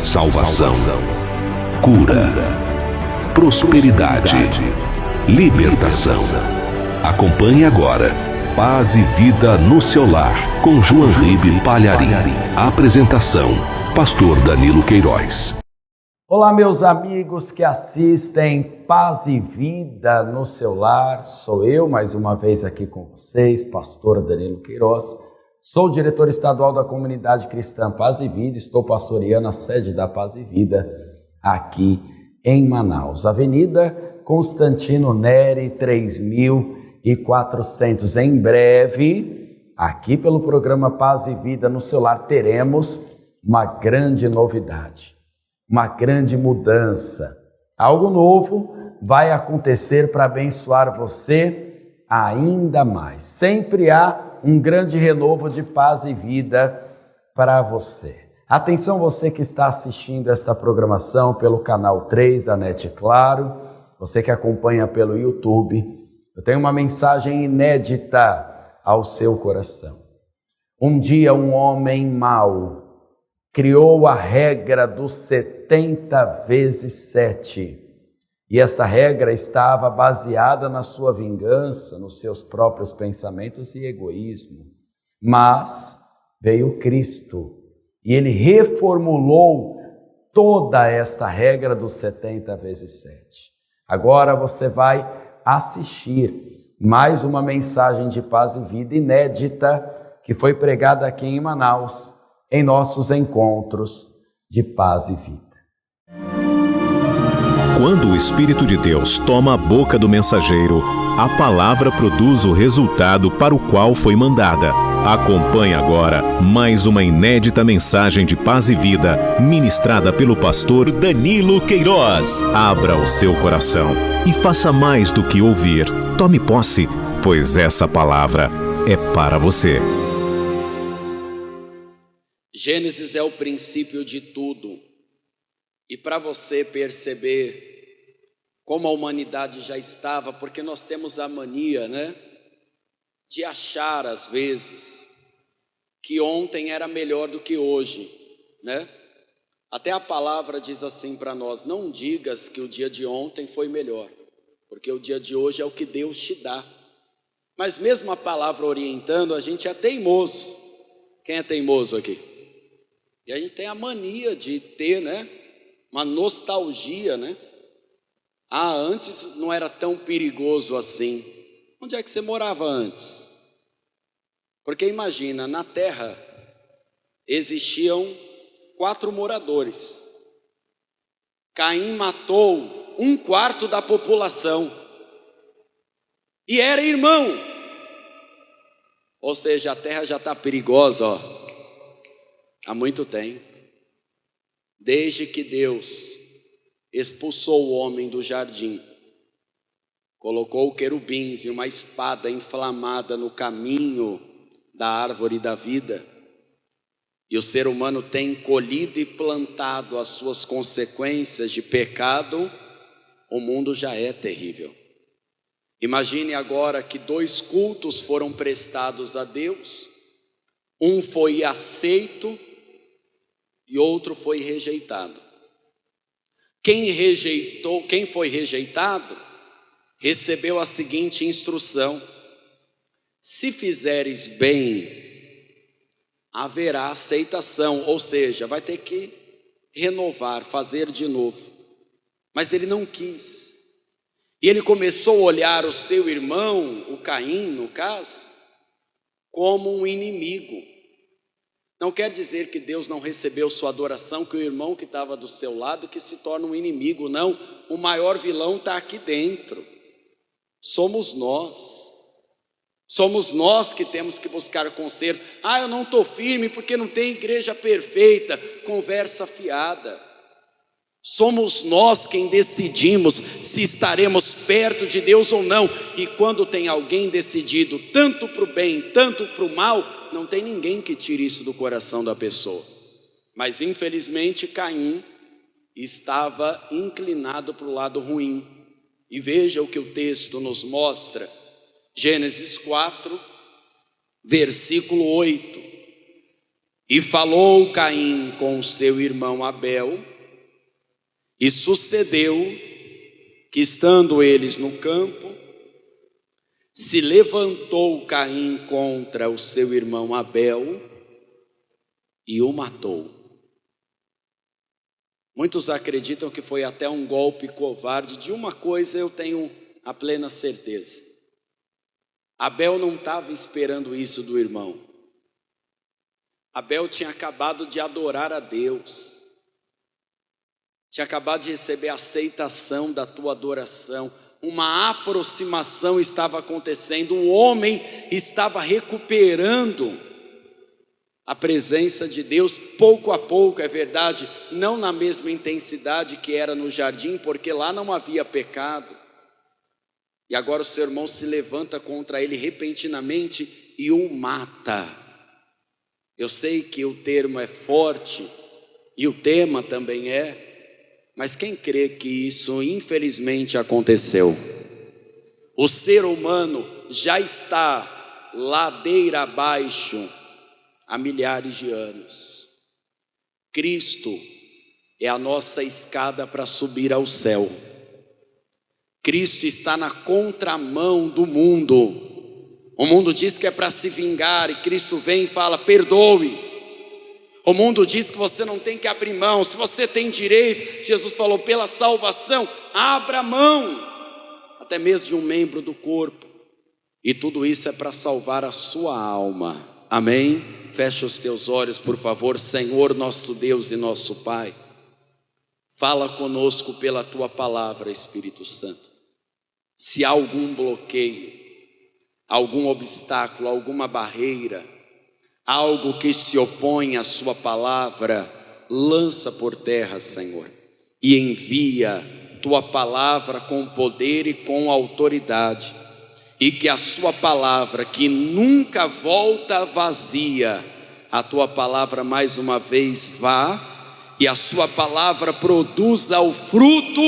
salvação, cura, prosperidade, libertação. Acompanhe agora Paz e Vida no seu lar, com João Ribe Palharim. Apresentação, Pastor Danilo Queiroz. Olá, meus amigos que assistem Paz e Vida no seu lar. Sou eu, mais uma vez aqui com vocês, Pastor Danilo Queiroz. Sou diretor estadual da Comunidade Cristã Paz e Vida. Estou pastoreando a sede da Paz e Vida aqui em Manaus. Avenida Constantino Neri, 3400. Em breve, aqui pelo programa Paz e Vida no seu lar, teremos uma grande novidade, uma grande mudança. Algo novo vai acontecer para abençoar você ainda mais. Sempre há um grande renovo de paz e vida para você. Atenção, você que está assistindo esta programação pelo canal 3 da NET Claro, você que acompanha pelo YouTube, eu tenho uma mensagem inédita ao seu coração. Um dia um homem mau criou a regra dos 70 vezes 7. E esta regra estava baseada na sua vingança, nos seus próprios pensamentos e egoísmo. Mas veio Cristo e ele reformulou toda esta regra dos 70 vezes 7. Agora você vai assistir mais uma mensagem de paz e vida inédita que foi pregada aqui em Manaus, em nossos encontros de paz e vida. Quando o Espírito de Deus toma a boca do mensageiro, a palavra produz o resultado para o qual foi mandada. Acompanhe agora mais uma inédita mensagem de paz e vida, ministrada pelo pastor Danilo Queiroz. Abra o seu coração e faça mais do que ouvir. Tome posse, pois essa palavra é para você. Gênesis é o princípio de tudo. E para você perceber como a humanidade já estava, porque nós temos a mania, de achar às vezes que ontem era melhor do que hoje, Até a palavra diz assim para nós: não digas que o dia de ontem foi melhor, porque o dia de hoje é o que Deus te dá. Mas mesmo a palavra orientando, a gente é teimoso. Quem é teimoso aqui? E a gente tem a mania de ter, uma nostalgia, antes não era tão perigoso assim. Onde é que você morava antes? Porque imagina, na terra existiam 4 moradores. Caim matou 1/4 da população. E era irmão. Ou seja, a terra já está perigosa, há muito tempo. Desde que Deus expulsou o homem do jardim, colocou querubins e uma espada inflamada no caminho da árvore da vida, e o ser humano tem colhido e plantado as suas consequências de pecado, o mundo já é terrível. Imagine agora que 2 cultos foram prestados a Deus, um foi aceito e outro foi rejeitado. Quem foi rejeitado, recebeu a seguinte instrução: se fizeres bem, haverá aceitação, ou seja, vai ter que renovar, fazer de novo. Mas ele não quis. E ele começou a olhar o seu irmão, o Caim, no caso, como um inimigo. Não quer dizer que Deus não recebeu sua adoração, que o irmão que estava do seu lado que se torna um inimigo, não. O maior vilão está aqui dentro. Somos nós. Somos nós que temos que buscar conserto. Eu não estou firme porque não tem igreja perfeita. Conversa fiada. Somos nós quem decidimos se estaremos perto de Deus ou não. E quando tem alguém decidido tanto para o bem, tanto para o mal, não tem ninguém que tire isso do coração da pessoa. Mas infelizmente Caim estava inclinado para o lado ruim. E veja o que o texto nos mostra. Gênesis 4, versículo 8. E falou Caim com seu irmão Abel, e sucedeu que, estando eles no campo, se levantou Caim contra o seu irmão Abel e o matou. Muitos acreditam que foi até um golpe covarde. De uma coisa eu tenho a plena certeza: Abel não estava esperando isso do irmão. Abel tinha acabado de adorar a Deus, tinha acabado de receber a aceitação da tua adoração. Uma aproximação estava acontecendo, o homem estava recuperando a presença de Deus, pouco a pouco, é verdade, não na mesma intensidade que era no jardim, porque lá não havia pecado. E agora o seu irmão se levanta contra ele repentinamente e o mata. Eu sei que o termo é forte e o tema também é, mas quem crê que isso infelizmente aconteceu? O ser humano já está ladeira abaixo há milhares de anos. Cristo é a nossa escada para subir ao céu. Cristo está na contramão do mundo. O mundo diz que é para se vingar, e Cristo vem e fala: perdoe. O mundo diz que você não tem que abrir mão, se você tem direito. Jesus falou: pela salvação, abra mão, até mesmo de um membro do corpo. E tudo isso é para salvar a sua alma. Amém? Feche os teus olhos, por favor. Senhor, nosso Deus e nosso Pai, fala conosco pela tua palavra, Espírito Santo. Se há algum bloqueio, algum obstáculo, alguma barreira, algo que se opõe à sua palavra, lança por terra, Senhor, e envia tua palavra com poder e com autoridade, e que a sua palavra, que nunca volta vazia, a tua palavra mais uma vez vá, e a sua palavra produza o fruto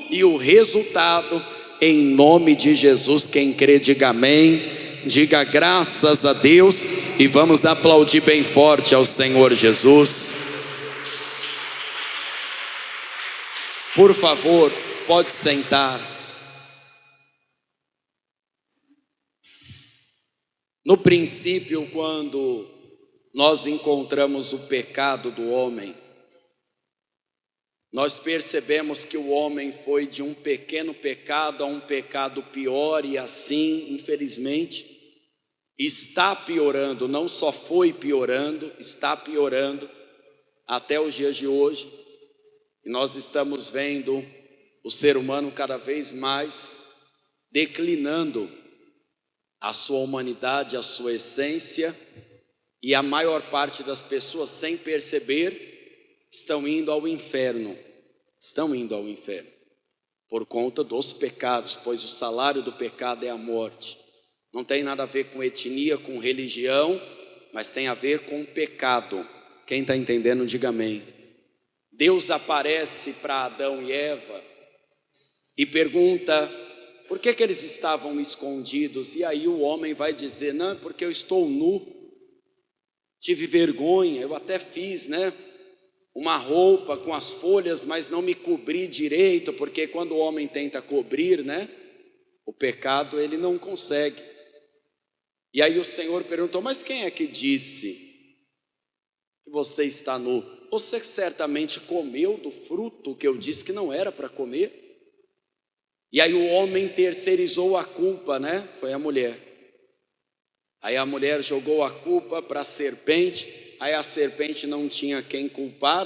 e o resultado, em nome de Jesus. Quem crê, diga amém, diga graças a Deus, e vamos aplaudir bem forte ao Senhor Jesus. Por favor, pode sentar. No princípio, quando nós encontramos o pecado do homem, nós percebemos que o homem foi de um pequeno pecado a um pecado pior, e assim, infelizmente, está piorando. Não só foi piorando, está piorando até os dias de hoje. E nós estamos vendo o ser humano cada vez mais declinando a sua humanidade, a sua essência, e a maior parte das pessoas, sem perceber, estão indo ao inferno. Estão indo ao inferno por conta dos pecados, pois o salário do pecado é a morte. Não tem nada a ver com etnia, com religião, mas tem a ver com pecado. Quem está entendendo, diga amém. Deus aparece para Adão e Eva e pergunta por que eles estavam escondidos. E aí o homem vai dizer: não, porque eu estou nu, tive vergonha, eu até fiz, uma roupa com as folhas, mas não me cobri direito, porque quando o homem tenta cobrir, o pecado, ele não consegue. E aí o Senhor perguntou: mas quem é que disse que você está nu? Você certamente comeu do fruto que eu disse que não era para comer. E aí o homem terceirizou a culpa, foi a mulher. Aí a mulher jogou a culpa para a serpente. Aí a serpente não tinha quem culpar,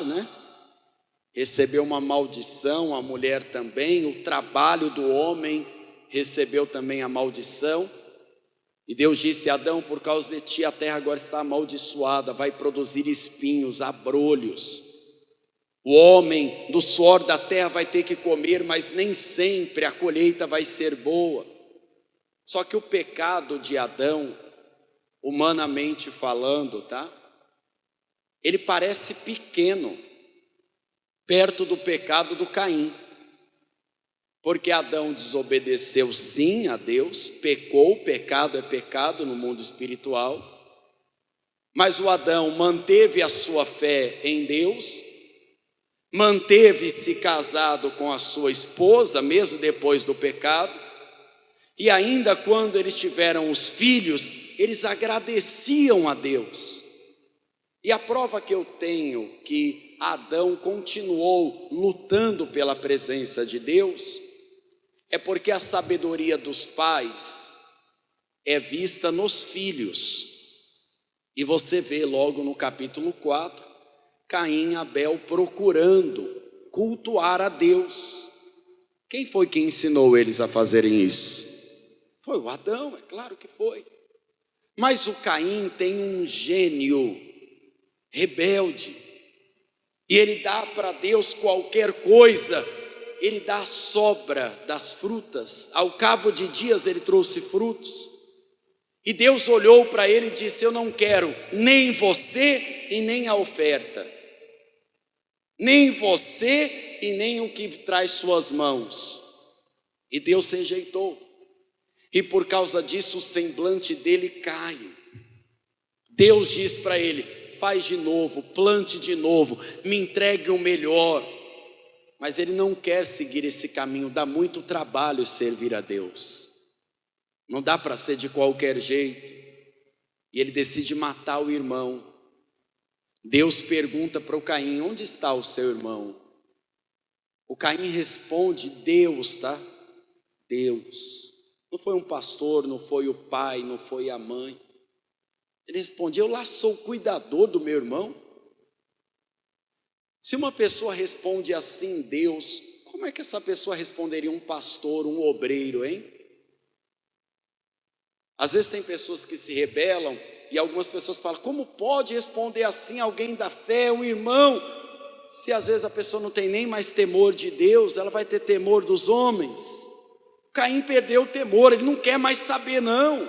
recebeu uma maldição, a mulher também. O trabalho do homem recebeu também a maldição. E Deus disse: Adão, por causa de ti a terra agora está amaldiçoada, vai produzir espinhos, abrolhos. O homem do suor da terra vai ter que comer, mas nem sempre a colheita vai ser boa. Só que o pecado de Adão, humanamente falando, ele parece pequeno perto do pecado do Caim. Porque Adão desobedeceu sim a Deus, pecou, pecado é pecado no mundo espiritual. Mas o Adão manteve a sua fé em Deus, manteve-se casado com a sua esposa, mesmo depois do pecado, e ainda quando eles tiveram os filhos, eles agradeciam a Deus. E a prova que eu tenho que Adão continuou lutando pela presença de Deus é porque a sabedoria dos pais é vista nos filhos. E você vê logo no capítulo 4, Caim e Abel procurando cultuar a Deus. Quem foi que ensinou eles a fazerem isso? Foi o Adão, é claro que foi. Mas o Caim tem um gênio rebelde, e ele dá para Deus qualquer coisa, ele dá a sobra das frutas. Ao cabo de dias ele trouxe frutos, e Deus olhou para ele e disse: eu não quero nem você e nem a oferta, nem você e nem o que traz suas mãos. E Deus rejeitou, e por causa disso o semblante dele cai. Deus diz para ele: faz de novo, plante de novo, me entregue o melhor. Mas ele não quer seguir esse caminho, dá muito trabalho servir a Deus, não dá para ser de qualquer jeito. E ele decide matar o irmão. Deus pergunta para o Caim: onde está o seu irmão? O Caim responde: Deus, tá? Deus. Não foi um pastor, não foi o pai, não foi a mãe. Ele responde: eu lá sou cuidador do meu irmão. Se uma pessoa responde assim, Deus, como é que essa pessoa responderia um pastor, um obreiro, hein? Às vezes tem pessoas que se rebelam, e algumas pessoas falam: como pode responder assim alguém da fé, um irmão? Se às vezes a pessoa não tem nem mais temor de Deus, ela vai ter temor dos homens. Caim perdeu o temor, ele não quer mais saber não.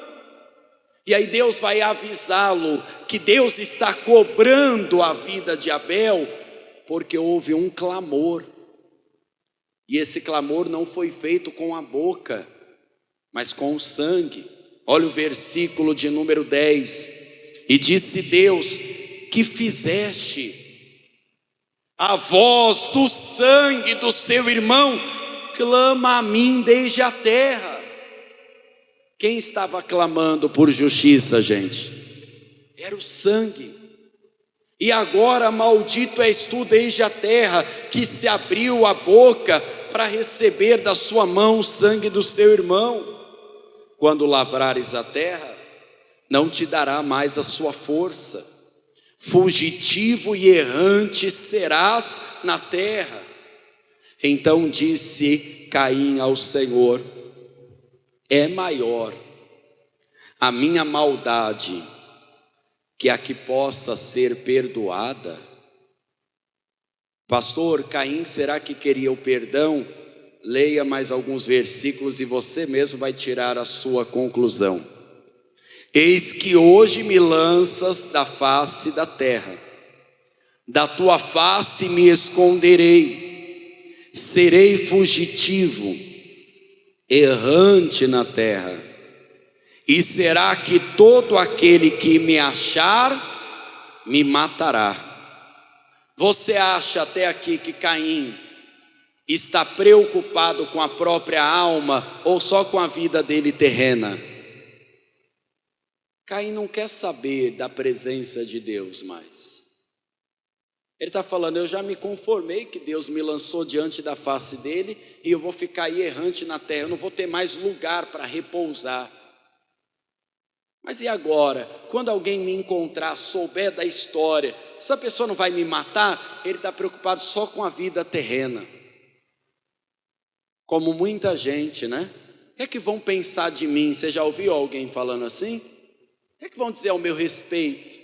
E aí Deus vai avisá-lo que Deus está cobrando a vida de Abel, porque houve um clamor. E esse clamor não foi feito com a boca, mas com o sangue. Olha o versículo de número 10. E disse Deus: que fizeste? A voz do sangue do seu irmão clama a mim desde a terra. Quem estava clamando por justiça, gente? Era o sangue. E agora maldito és tu desde a terra, que se abriu a boca para receber da sua mão o sangue do seu irmão. Quando lavrares a terra, não te dará mais a sua força. Fugitivo e errante serás na terra. Então disse Caim ao Senhor: é maior a minha maldade que a que possa ser perdoada? Pastor, Caim, será que queria o perdão? Leia mais alguns versículos e você mesmo vai tirar a sua conclusão. Eis que hoje me lanças da face da terra, da tua face me esconderei, serei fugitivo, errante na terra. E será que todo aquele que me achar, me matará. Você acha até aqui que Caim está preocupado com a própria alma ou só com a vida dele terrena? Caim não quer saber da presença de Deus mais. Ele está falando: eu já me conformei que Deus me lançou diante da face dele, e eu vou ficar aí errante na terra, eu não vou ter mais lugar para repousar. Mas e agora? Quando alguém me encontrar, souber da história, essa pessoa não vai me matar? Ele está preocupado só com a vida terrena. Como muita gente, né? O que é que vão pensar de mim? Você já ouviu alguém falando assim? O que é que vão dizer ao meu respeito?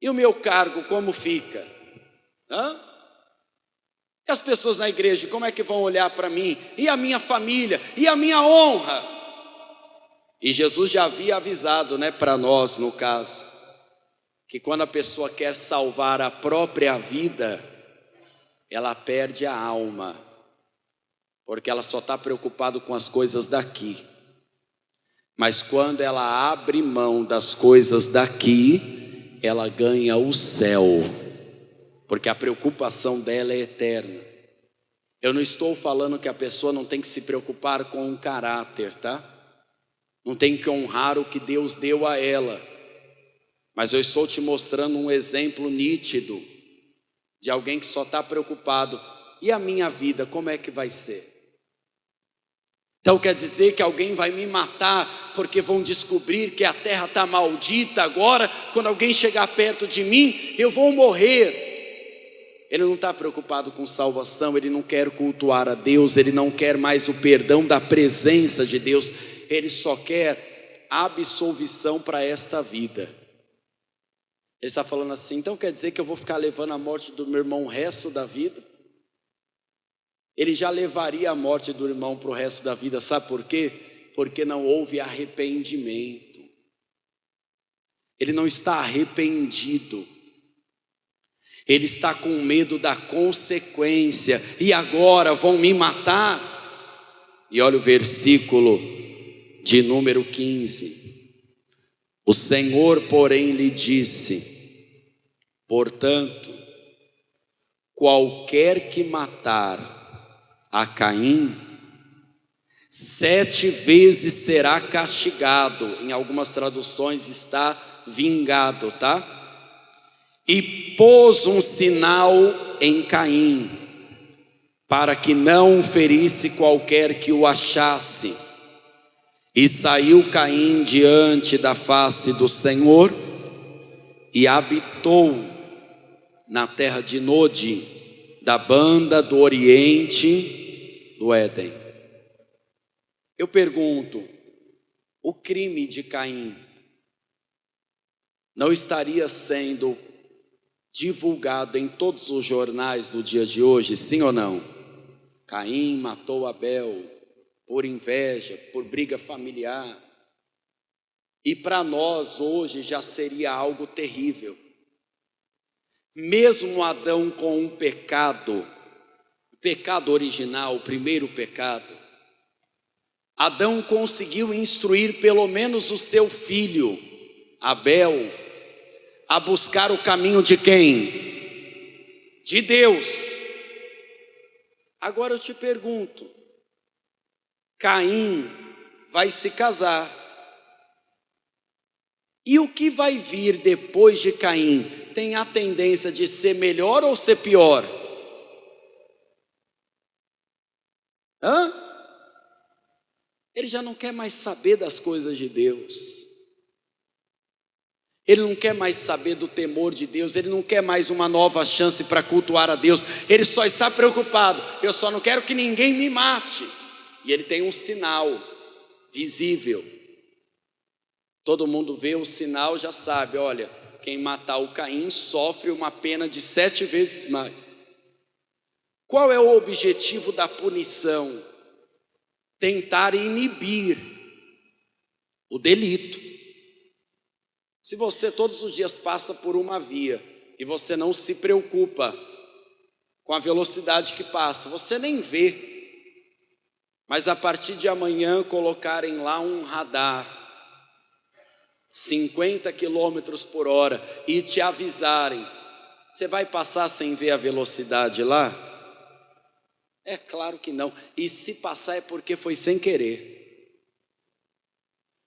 E o meu cargo, como fica? E as pessoas na igreja, como é que vão olhar para mim? E a minha família? E a minha honra? E Jesus já havia avisado, né, para nós, no caso, que quando a pessoa quer salvar a própria vida, ela perde a alma, porque ela só está preocupada com as coisas daqui. Mas quando ela abre mão das coisas daqui, ela ganha o céu, porque a preocupação dela é eterna. Eu não estou falando que a pessoa não tem que se preocupar com o caráter, tá? Não tem que honrar o que Deus deu a ela. Mas eu estou te mostrando um exemplo nítido de alguém que só está preocupado. E a minha vida, como é que vai ser? Então quer dizer que alguém vai me matar porque vão descobrir que a terra está maldita agora? Quando alguém chegar perto de mim, eu vou morrer. Ele não está preocupado com salvação, ele não quer cultuar a Deus, ele não quer mais o perdão da presença de Deus, ele só quer absolvição para esta vida. Ele está falando assim, então quer dizer que eu vou ficar levando a morte do meu irmão o resto da vida? Ele já levaria a morte do irmão para o resto da vida, sabe por quê? Porque não houve arrependimento. Ele não está arrependido. Ele está com medo da consequência. E agora vão me matar? E olha o versículo de número 15. O Senhor, porém, lhe disse: portanto, qualquer que matar a Caim, 7 vezes será castigado. Em algumas traduções está vingado, tá? E pôs um sinal em Caim, para que não ferisse qualquer que o achasse. E saiu Caim diante da face do Senhor, e habitou na terra de Nod, da banda do oriente do Éden. Eu pergunto, o crime de Caim não estaria sendo divulgado em todos os jornais do dia de hoje, sim ou não? Caim matou Abel por inveja, por briga familiar. E para nós hoje já seria algo terrível. Mesmo Adão com um pecado, o pecado original, o primeiro pecado, Adão conseguiu instruir pelo menos o seu filho, Abel, a buscar o caminho de quem? De Deus. Agora eu te pergunto, Caim vai se casar, e o que vai vir depois de Caim tem a tendência de ser melhor ou ser pior? Ele já não quer mais saber das coisas de Deus. Ele não quer mais saber do temor de Deus. Ele não quer mais uma nova chance para cultuar a Deus. Ele só está preocupado, eu só não quero que ninguém me mate. E ele tem um sinal visível. Todo mundo vê o sinal, já sabe, olha, quem matar o Caim sofre uma pena de 7 vezes mais. Qual é o objetivo da punição? Tentar inibir o delito. Se você todos os dias passa por uma via e você não se preocupa com a velocidade que passa, você nem vê. Mas a partir de amanhã colocarem lá um radar, 50 quilômetros por hora, e te avisarem, você vai passar sem ver a velocidade lá? É claro que não. E se passar é porque foi sem querer.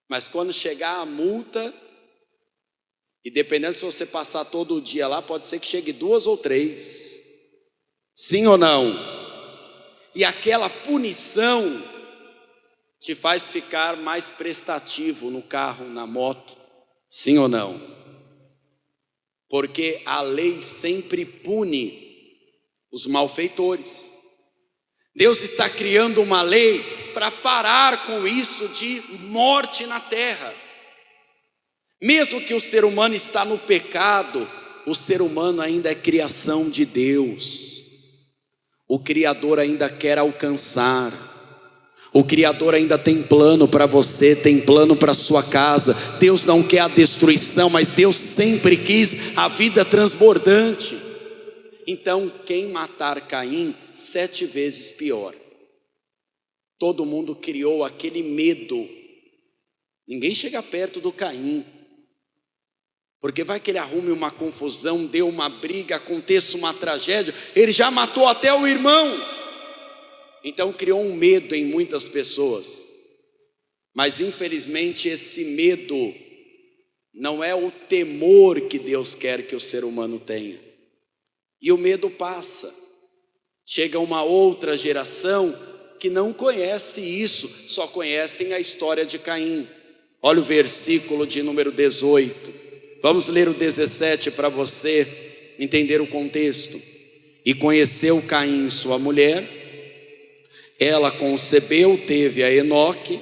Mas quando chegar a multa, e dependendo se você passar todo dia lá, pode ser que chegue 2 ou 3. Sim ou não? E aquela punição te faz ficar mais prestativo no carro, na moto. Sim ou não? Porque a lei sempre pune os malfeitores. Deus está criando uma lei para parar com isso de morte na terra. Mesmo que o ser humano está no pecado, o ser humano ainda é criação de Deus. O Criador ainda quer alcançar. O Criador ainda tem plano para você, tem plano para sua casa. Deus não quer a destruição, mas Deus sempre quis a vida transbordante. Então, quem matar Caim, 7 vezes pior. Todo mundo criou aquele medo Ninguém chega perto do Caim, porque vai que ele arrume uma confusão, dê uma briga, aconteça uma tragédia, ele já matou até o irmão. Então criou um medo em muitas pessoas, mas infelizmente esse medo não é o temor que Deus quer que o ser humano tenha. E o medo passa, chega uma outra geração que não conhece isso, só conhecem a história de Caim. Olha o versículo de número 18, vamos ler o 17 para você entender o contexto. E conheceu Caim sua mulher, ela concebeu, teve a Enoque,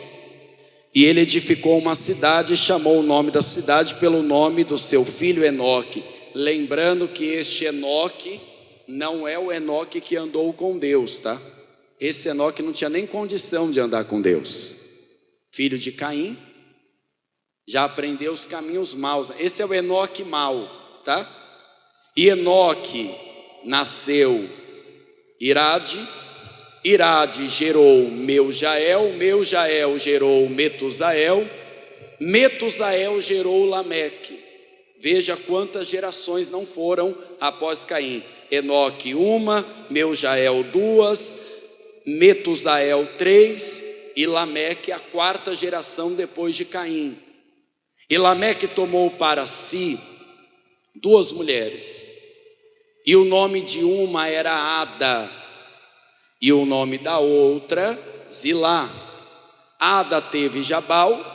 e ele edificou uma cidade e chamou o nome da cidade pelo nome do seu filho Enoque. Lembrando que este Enoque não é o Enoque que andou com Deus, tá? Esse Enoque não tinha nem condição de andar com Deus. Filho de Caim, já aprendeu os caminhos maus. Esse é o Enoque mau, tá? E Enoque nasceu Irade, Irade gerou Meujael, Meujael gerou Metusael, Metusael gerou Lameque. Veja quantas gerações não foram após Caim. Enoque 1, Meujael 2, Metusael 3 e Lameque a 4ª geração depois de Caim. E Lameque tomou para si 2 mulheres, e o nome de uma era Ada, e o nome da outra Zilá. Ada teve Jabal,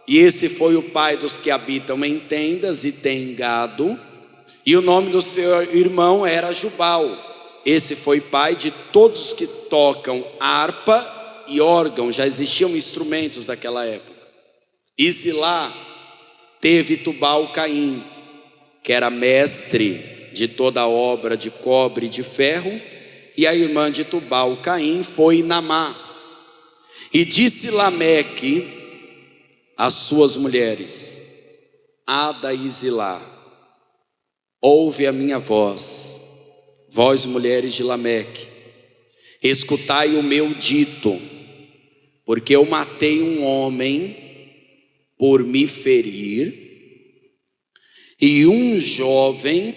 e esse foi o pai dos que habitam em tendas e têm gado, e o nome do seu irmão era Jubal. Esse foi pai de todos os que tocam harpa e órgão, já existiam instrumentos daquela época. E Zilá teve Tubal-Caim, que era mestre de toda a obra de cobre e de ferro, e a irmã de Tubal-Caim foi Naamá. E disse Lameque às suas mulheres, Ada e Zilá, ouve a minha voz, vós mulheres de Lameque, escutai o meu dito, porque eu matei um homem por me ferir, e um jovem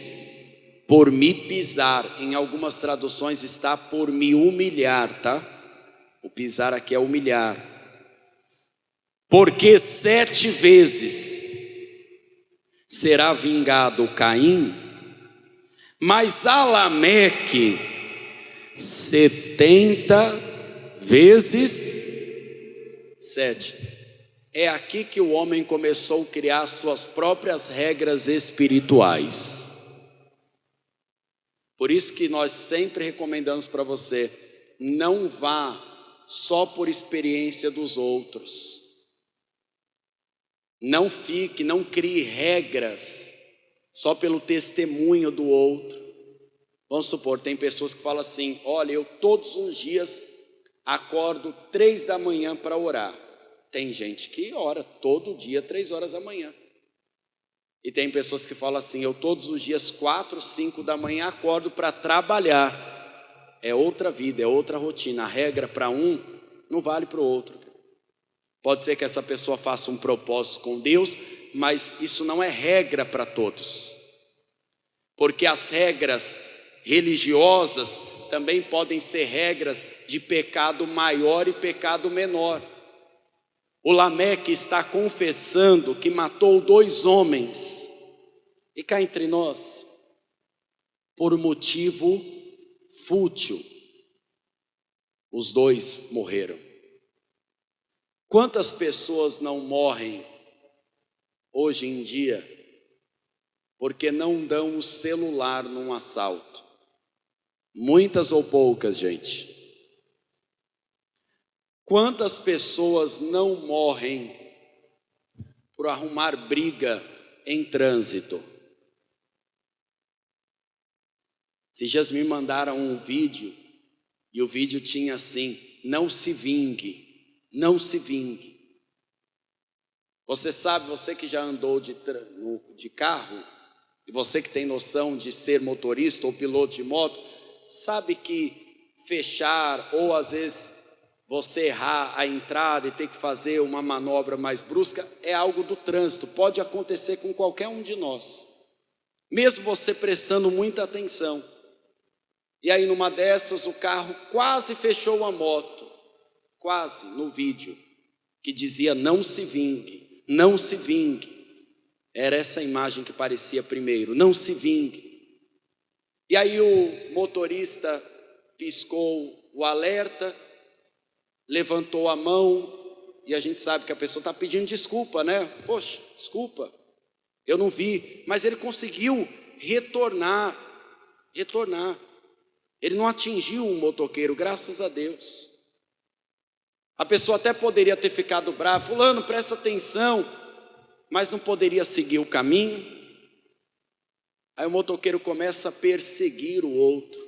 por me pisar. Em algumas traduções está por me humilhar, tá? O pisar aqui é humilhar. Porque 7 vezes será vingado Caim, mas a Lameque 70 vezes 7. É aqui que o homem começou a criar suas próprias regras espirituais. Por isso que nós sempre recomendamos para você, não vá só por experiência dos outros. Não fique, não crie regras só pelo testemunho do outro. Vamos supor, tem pessoas que falam assim, olha, eu todos os dias acordo 3 da manhã para orar. Tem gente que ora todo dia 3 horas da manhã. E tem pessoas que falam assim, eu todos os dias 4, 5 da manhã acordo para trabalhar. É outra vida, é outra rotina. A regra para um não vale para o outro. Pode ser que essa pessoa faça um propósito com Deus, mas isso não é regra para todos. Porque as regras religiosas também podem ser regras de pecado maior e pecado menor. O Lameque está confessando que matou 2 homens, e cá entre nós, por motivo fútil, os 2 morreram. Quantas pessoas não morrem hoje em dia porque não dão o celular num assalto? Muitas ou poucas, gente? Quantas pessoas não morrem por arrumar briga em trânsito? Esses dias me mandaram um vídeo, e o vídeo tinha assim, não se vingue, não se vingue. Você sabe, você que já andou de carro, e você que tem noção de ser motorista ou piloto de moto, sabe que fechar ou às vezes você errar a entrada e ter que fazer uma manobra mais brusca, é algo do trânsito, pode acontecer com qualquer um de nós, mesmo você prestando muita atenção. E aí numa dessas o carro quase fechou a moto, quase, no vídeo, que dizia não se vingue, não se vingue. Era essa imagem que parecia primeiro, não se vingue. E aí o motorista piscou o alerta, levantou a mão, e a gente sabe que a pessoa está pedindo desculpa, né? Poxa, desculpa, eu não vi. Mas ele conseguiu retornar. Ele não atingiu um motoqueiro, graças a Deus. A pessoa até poderia ter ficado brava, fulano, presta atenção, mas não poderia seguir o caminho. Aí o motoqueiro começa a perseguir o outro,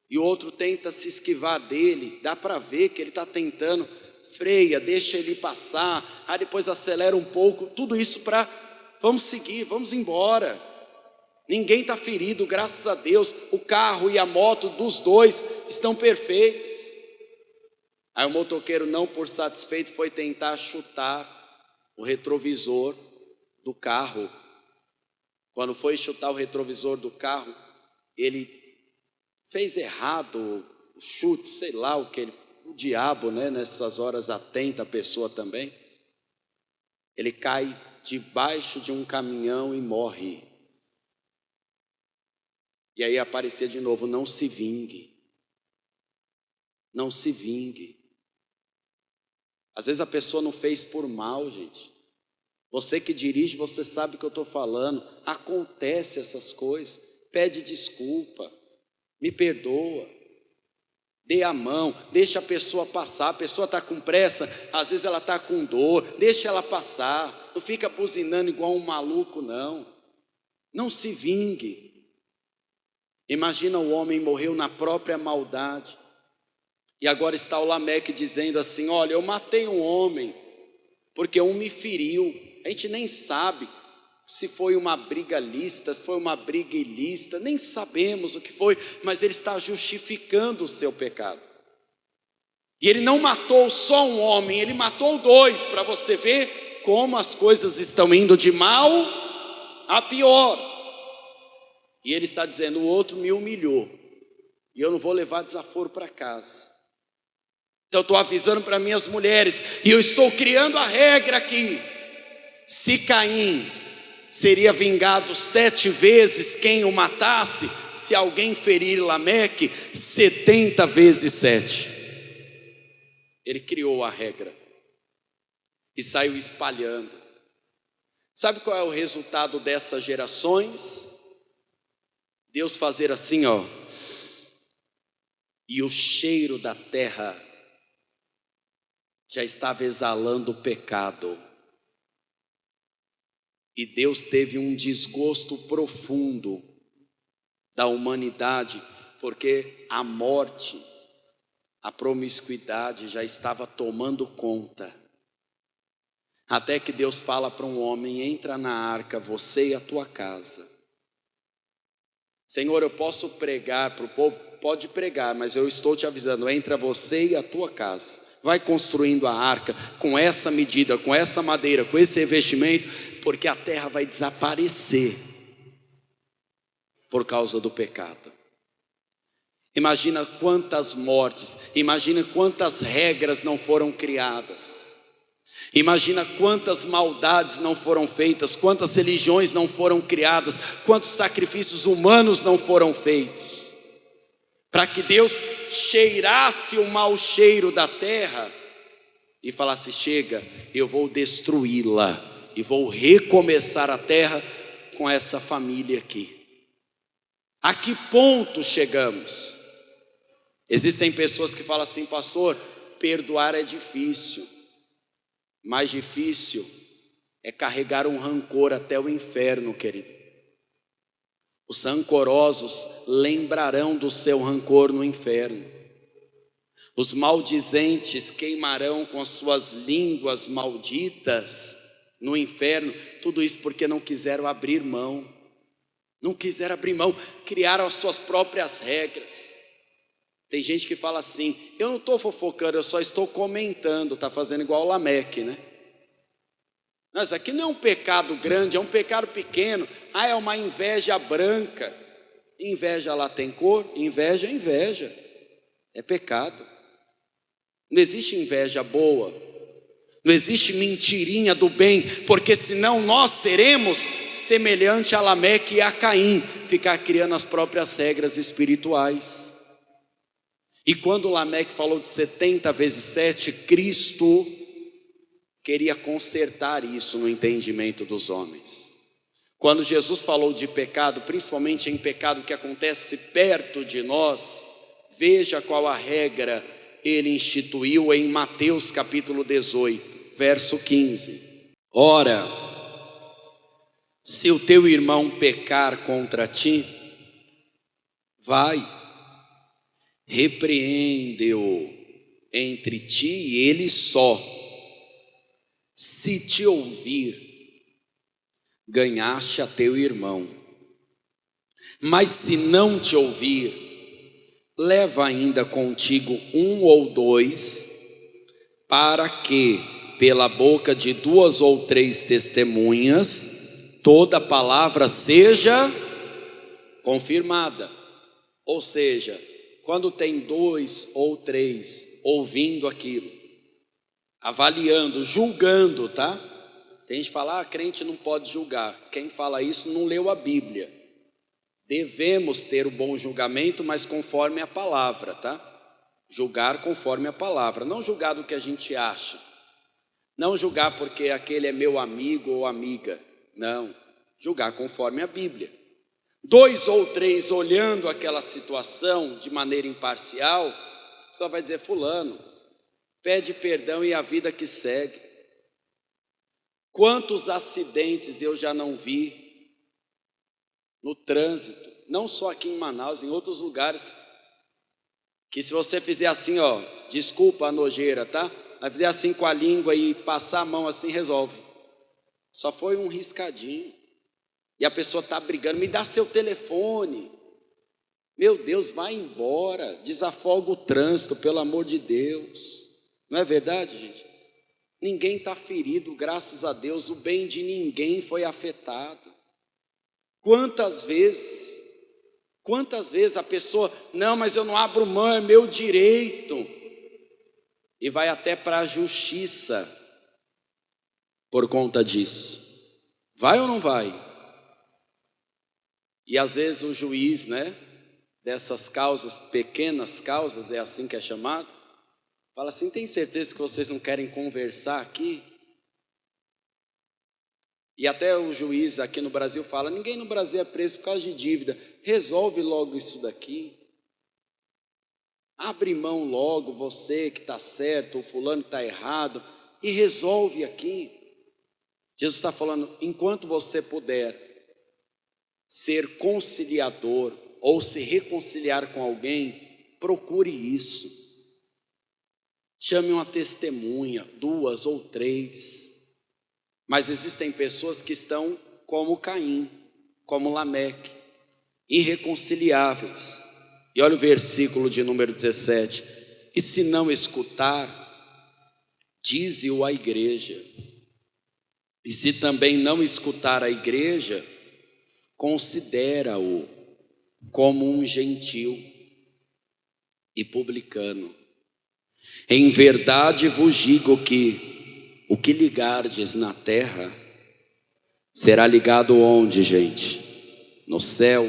e o outro tenta se esquivar dele, dá para ver que ele está tentando, freia, deixa ele passar, aí depois acelera um pouco, tudo isso para, vamos seguir, vamos embora. Ninguém está ferido, graças a Deus, o carro e a moto dos dois estão perfeitos. Aí o motoqueiro, não por satisfeito, foi tentar chutar o retrovisor do carro. Quando foi chutar o retrovisor do carro, ele fez errado o chute, sei lá o que ele, o diabo, né? Nessas horas atenta a pessoa também. Ele cai debaixo de um caminhão e morre. E aí aparecia de novo, não se vingue. Não se vingue. Às vezes a pessoa não fez por mal, gente. Você que dirige, você sabe o que eu estou falando. Acontece essas coisas. Pede desculpa. Me perdoa. Dê a mão. Deixa a pessoa passar. A pessoa está com pressa. Às vezes ela está com dor. Deixa ela passar. Não fica buzinando igual um maluco, não. Não se vingue. Imagina, o homem morreu na própria maldade. E agora está o Lameque dizendo assim, olha, eu matei um homem porque um me feriu. A gente nem sabe se foi uma briga lícita, se foi uma briga ilícita, nem sabemos o que foi, mas ele está justificando o seu pecado. E ele não matou só um homem, ele matou dois, para você ver como as coisas estão indo de mal a pior. E ele está dizendo, o outro me humilhou, e eu não vou levar desaforo para casa. Então eu estou avisando para minhas mulheres, e eu estou criando a regra aqui. Se Caim seria vingado 7 vezes quem o matasse, se alguém ferir Lameque, 70 vezes 7. Ele criou a regra e saiu espalhando. Sabe qual é o resultado dessas gerações? Deus fazer assim, ó, e o cheiro da terra já estava exalando o pecado. E Deus teve um desgosto profundo da humanidade, porque a morte, a promiscuidade já estava tomando conta. Até que Deus fala para um homem, entra na arca, você e a tua casa. Senhor, eu posso pregar para o povo? Pode pregar, mas eu estou te avisando, entra você e a tua casa. Vai construindo a arca com essa medida, com essa madeira, com esse revestimento, porque a terra vai desaparecer por causa do pecado. Imagina quantas mortes, imagina quantas regras não foram criadas, imagina quantas maldades não foram feitas, quantas religiões não foram criadas, quantos sacrifícios humanos não foram feitos, para que Deus cheirasse o mau cheiro da terra e falasse, chega, eu vou destruí-la e vou recomeçar a terra com essa família aqui. A que ponto chegamos? Existem pessoas que falam assim, pastor, perdoar é difícil. Mais difícil é carregar um rancor até o inferno, querido. Os rancorosos lembrarão do seu rancor no inferno. Os maldizentes queimarão com as suas línguas malditas no inferno. Tudo isso porque não quiseram abrir mão. Não quiseram abrir mão, criaram as suas próprias regras. Tem gente que fala assim, eu não estou fofocando, eu só estou comentando, está fazendo igual o Lameque, né? Mas aqui não é um pecado grande, é um pecado pequeno. É uma inveja branca. Inveja lá tem cor? Inveja é inveja. É pecado. Não existe inveja boa. Não existe mentirinha do bem, porque senão nós seremos semelhante a Lameque e a Caim, ficar criando as próprias regras espirituais. E quando Lameque falou de 70 vezes 7, Cristo queria consertar isso no entendimento dos homens. Quando Jesus falou de pecado, principalmente em pecado que acontece perto de nós, veja qual a regra ele instituiu em Mateus capítulo 18, verso 15. Ora, se o teu irmão pecar contra ti, vai, repreende-o entre ti e ele só. Se te ouvir, ganhaste a teu irmão. Mas se não te ouvir, leva ainda contigo 1 ou 2, para que, pela boca de 2 ou 3 testemunhas, toda palavra seja confirmada. Ou seja, quando tem 2 ou 3 ouvindo aquilo, avaliando, julgando, tá? Tem gente que fala, crente não pode julgar. Quem fala isso não leu a Bíblia. Devemos ter o bom julgamento, mas conforme a palavra, tá? Julgar conforme a palavra, não julgar do que a gente acha. Não julgar porque aquele é meu amigo ou amiga. Não, julgar conforme a Bíblia. 2 ou 3 olhando aquela situação de maneira imparcial, só vai dizer, fulano, pede perdão e a vida que segue. Quantos acidentes eu já não vi no trânsito, não só aqui em Manaus, em outros lugares, que se você fizer assim, desculpa a nojeira, tá? Mas fizer assim com a língua e passar a mão assim, resolve. Só foi um riscadinho. E a pessoa está brigando, me dá seu telefone. Meu Deus, vai embora, desafoga o trânsito, pelo amor de Deus. Não é verdade, gente? Ninguém está ferido, graças a Deus, o bem de ninguém foi afetado. Quantas vezes a pessoa, não, mas eu não abro mão, é meu direito. E vai até para a justiça por conta disso. Vai ou não vai? E às vezes o juiz, dessas causas, pequenas causas, é assim que é chamado, fala assim, tem certeza que vocês não querem conversar aqui? E até o juiz aqui no Brasil fala, ninguém no Brasil é preso por causa de dívida, resolve logo isso daqui. Abre mão logo, você que está certo, o fulano que está errado, e resolve aqui. Jesus está falando, enquanto você puder ser conciliador ou se reconciliar com alguém, procure isso. Chame uma testemunha, 2 ou 3. Mas existem pessoas que estão como Caim, como Lameque, irreconciliáveis. E olha o versículo de número 17. E se não escutar, dize-o à igreja. E se também não escutar a igreja, considera-o como um gentil e publicano. Em verdade vos digo que o que ligardes na terra será ligado onde, gente? No céu.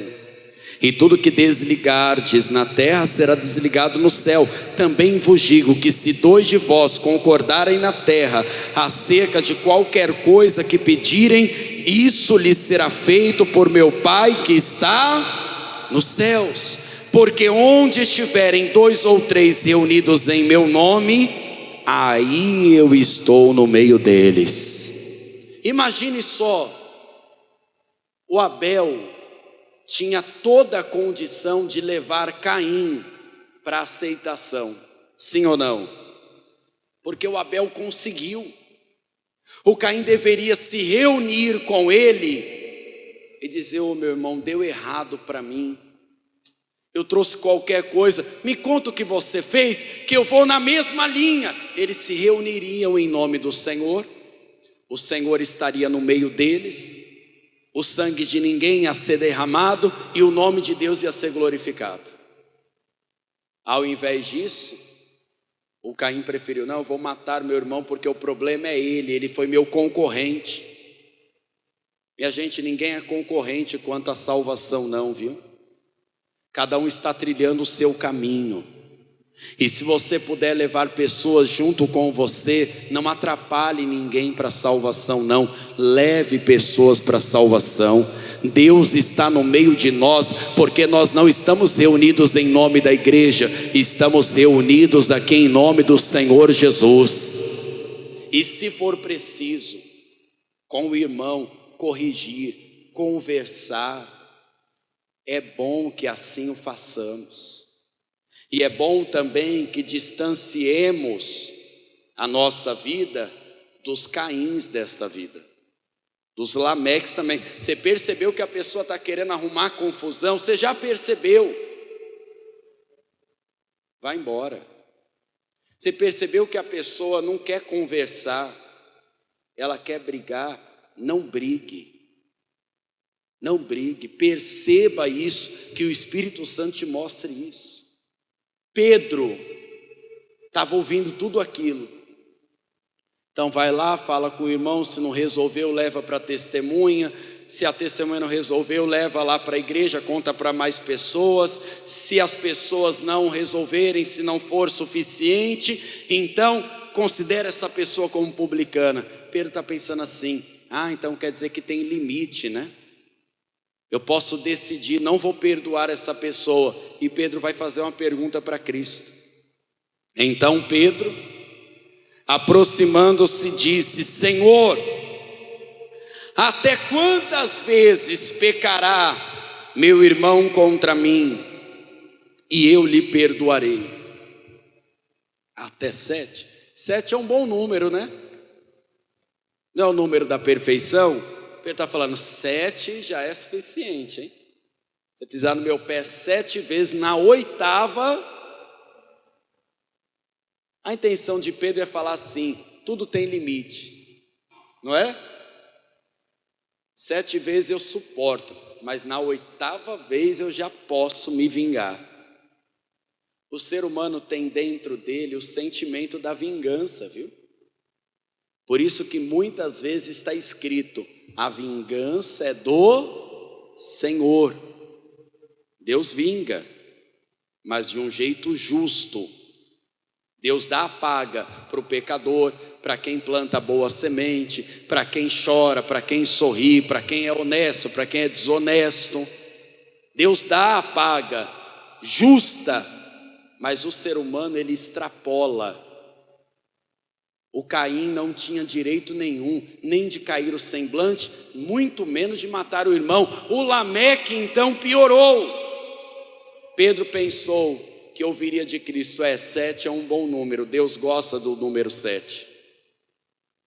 E tudo que desligardes na terra será desligado no céu. Também vos digo que se 2 de vós concordarem na terra acerca de qualquer coisa que pedirem, isso lhes será feito por meu Pai que está nos céus. Porque onde estiverem 2 ou 3 reunidos em meu nome, aí eu estou no meio deles. Imagine só, o Abel tinha toda a condição de levar Caim para aceitação, sim ou não? Porque o Abel conseguiu. O Caim deveria se reunir com ele e dizer, meu irmão, deu errado para mim. eu trouxe qualquer coisa, me conta o que você fez, que eu vou na mesma linha. Eles se reuniriam em nome do Senhor, o Senhor estaria no meio deles, o sangue de ninguém ia ser derramado e o nome de Deus ia ser glorificado. Ao invés disso, o Caim preferiu: não, eu vou matar meu irmão porque o problema é ele foi meu concorrente. E a gente, ninguém é concorrente quanto à salvação não, viu? Cada um está trilhando o seu caminho. E se você puder levar pessoas junto com você, não atrapalhe ninguém para a salvação não. Leve pessoas para a salvação. Deus está no meio de nós, porque nós não estamos reunidos em nome da igreja, estamos reunidos aqui em nome do Senhor Jesus. E se for preciso, com o irmão, corrigir, conversar, é bom que assim o façamos. E é bom também que distanciemos a nossa vida dos Caíns desta vida, dos Lameques também. Você percebeu que a pessoa está querendo arrumar confusão? Você já percebeu? Vai embora. Você percebeu que a pessoa não quer conversar, ela quer brigar? Não brigue. Não brigue, perceba isso, que o Espírito Santo te mostre isso. Pedro estava ouvindo tudo aquilo. Então vai lá, fala com o irmão, se não resolveu, leva para a testemunha. Se a testemunha não resolveu, leva lá para a igreja, conta para mais pessoas. Se as pessoas não resolverem, se não for suficiente, então considera essa pessoa como publicana. Pedro está pensando assim: então quer dizer que tem limite, né? Eu posso decidir, não vou perdoar essa pessoa. E Pedro vai fazer uma pergunta para Cristo. Então Pedro, aproximando-se, disse: Senhor, até quantas vezes pecará meu irmão contra mim, e eu lhe perdoarei? Até 7. 7 é um bom número, né? Não é o número da perfeição? Ele está falando, 7 já é suficiente, hein? Se pisar no meu pé 7 vezes, na 8ª, a intenção de Pedro é falar assim: tudo tem limite, não é? 7 vezes eu suporto, mas na 8ª vez eu já posso me vingar. O ser humano tem dentro dele o sentimento da vingança, viu? Por isso que muitas vezes está escrito: a vingança é do Senhor. Deus vinga, mas de um jeito justo. Deus dá a paga para o pecador, para quem planta boa semente, para quem chora, para quem sorri, para quem é honesto, para quem é desonesto. Deus dá a paga justa, mas o ser humano ele extrapola. O Caim não tinha direito nenhum, nem de cair o semblante, muito menos de matar o irmão. O Lameque então piorou. Pedro pensou que ouviria de Cristo: 7 é um bom número, Deus gosta do número 7.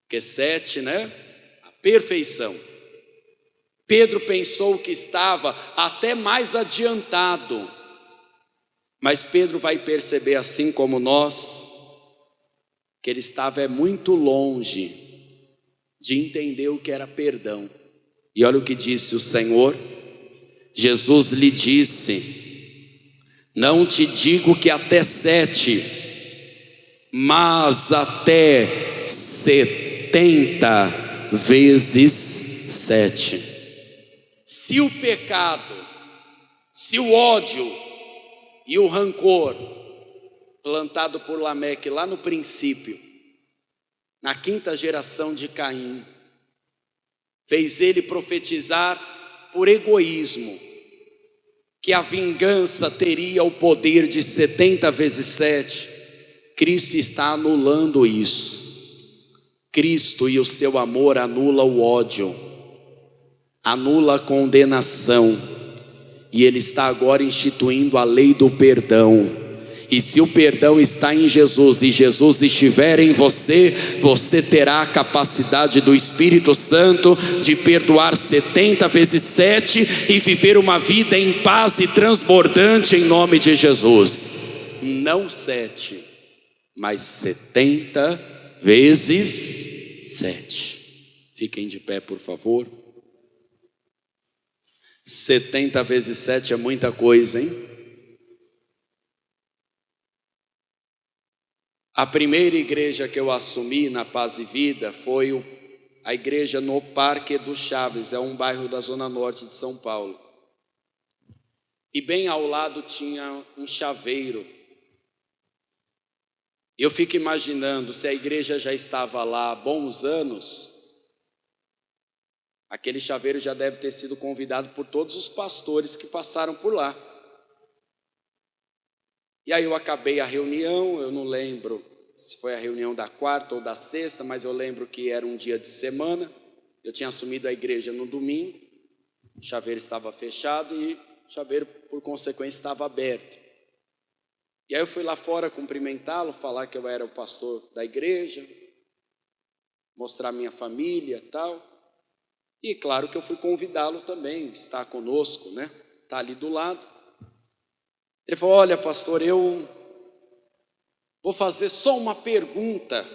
Porque 7, né? A perfeição. Pedro pensou que estava até mais adiantado. Mas Pedro vai perceber, assim como nós, que ele estava muito longe de entender o que era perdão. E olha o que disse o Senhor. Jesus lhe disse: não te digo que até 7, mas até 70 vezes 7. Se o pecado, se o ódio e o rancor plantado por Lameque lá no princípio, na 5ª geração de Caim, fez ele profetizar por egoísmo que a vingança teria o poder de 70 vezes 7, Cristo está anulando isso. Cristo e o seu amor anula o ódio, anula a condenação, e Ele está agora instituindo a lei do perdão. E se o perdão está em Jesus e Jesus estiver em você, você terá a capacidade do Espírito Santo de perdoar 70 vezes 7 e viver uma vida em paz e transbordante em nome de Jesus. Não 7, mas 70 vezes 7. Fiquem de pé, por favor. 70 vezes 7 é muita coisa, hein? A primeira igreja que eu assumi na Paz e Vida foi a igreja no Parque dos Chaves, é um bairro da Zona Norte de São Paulo. E bem ao lado tinha um chaveiro. Eu fico imaginando, se a igreja já estava lá há bons anos, aquele chaveiro já deve ter sido convidado por todos os pastores que passaram por lá. E aí eu acabei a reunião, eu não lembro se foi a reunião da quarta ou da sexta, mas eu lembro que era um dia de semana. Eu tinha assumido a igreja no domingo, o chaveiro estava fechado e o chaveiro, por consequência, estava aberto. E aí eu fui lá fora cumprimentá-lo, falar que eu era o pastor da igreja, mostrar minha família e tal. E claro que eu fui convidá-lo também, estar conosco, né? Está ali do lado. Ele falou: olha, pastor, eu vou fazer só uma pergunta